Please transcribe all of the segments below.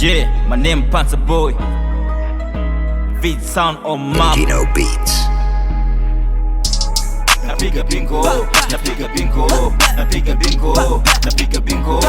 Yeah, my name Panzer Boy. Beat sound on map. Dino Beats. Napiga bingo, napiga bingo, napiga bingo, napiga bingo,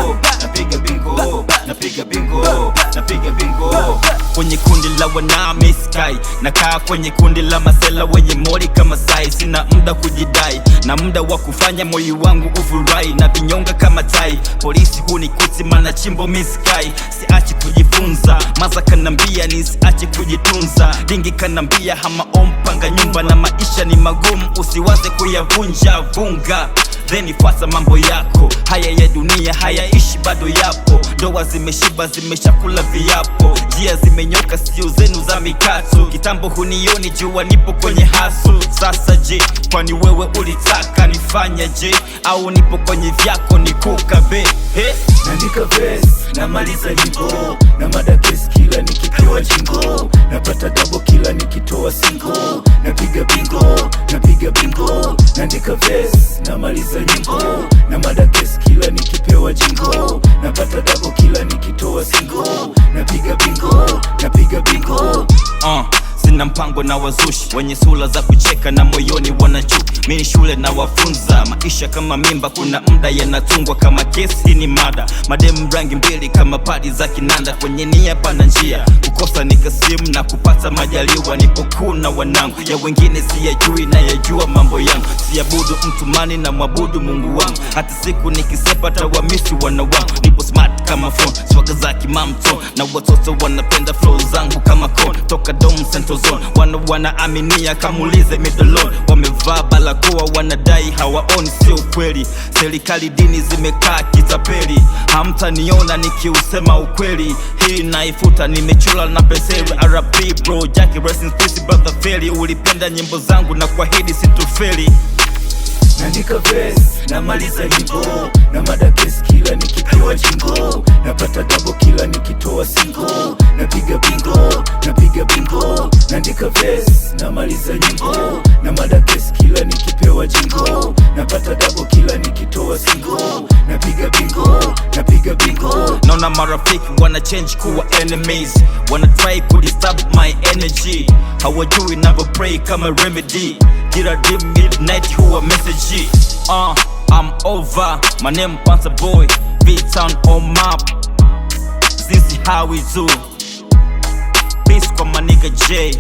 napiga bingo, napiga bingo, napiga bingo. Kwenye kundi la wanami sky, nakaa kwenye kundi la masela wenye mori kama sai. Sina muda kujidai, na muda wa kufanya moyo wangu ufurai. Na vinyonga kama tai, polisi hunikuti mana chimbo miskai. Siachi kujifunza, maza kanambia nisiache kujitunza. Dingi kanambia hama ompanga nyumba na maisha ni magumu, usiwaze kuyavunja vunga. Then ifuata mambo yako, haya ya dunia hayaishi bado yapo. Ndoa zimeshiba zimeshakula viapo, njia zimenyoka sio zenu za mikato. Kitambo hunioni jua nipo kwenye haso. Sasa je, kwani wewe ulitaka nifanya je? Au nipo kwenye vyako nikukabe? Naandika verse, namaliza nyimbo, na mada kesi kila nikipewa jingo. Napata double kila nikitoa single. Napiga bingo, napiga bingo. Naandika verse, namaliza nyimbo, na mada kesi kila nikipewa jingo. Napata double kila nikitoa single. Napiga bingo, napiga bingo. Sina mpango na wazushi wenye sura za kucheka na moyoni wanachuki. Mimi shule na wafunza maisha kama mimba, kuna muda yanatungwa kama kesi ni mada. Mademu rangi mbili kama padi za kinanda, kwenye nia pana njia, kukosa nikasimu na kupata majaliwa. Nipo kuna wanangu ya wengine siyajui na yajua mambo yangu. Siabudu mtu mani na mwabudu Mungu wangu, hata siku nikisepa tawamisi wana wangu. Nipo smart kama phone, swaga za kimamto, na watoto wanapenda flow zangu kama code. Toka dome central zone, wanaaminia kamulize midolon. Wamevaa balakoa wanadai hawaoni, sio kweli. Serikali dini zimekaa kitapeli, hamtaniona nikiusema ukweli. Hii naifuta nimechula na penseli. RP bro Jackie, rest in peace brother Feli. Ulipenda nyimbo zangu na kuahidi situfeli. Naandika verse, namaliza nyimbo, na mada kesi kila nikipewa jingo. Napata double kila nikitoa single. Napiga bingo, napiga bingo. Naandika verse, namaliza nyimbo, na mada kesi kila nikipewa jingo. Napata double kila nikitoa single. Napiga bingo, napiga bingo. Naona marafiki wana change kuwa enemies, wana try kudisturb my energy. Hawajui navyo pray kama remedy. Did I dream midnight huwa message. I'm over, my name Panzer Boy. Beat sound on map. This is how we do. Peace kwa my nigga J.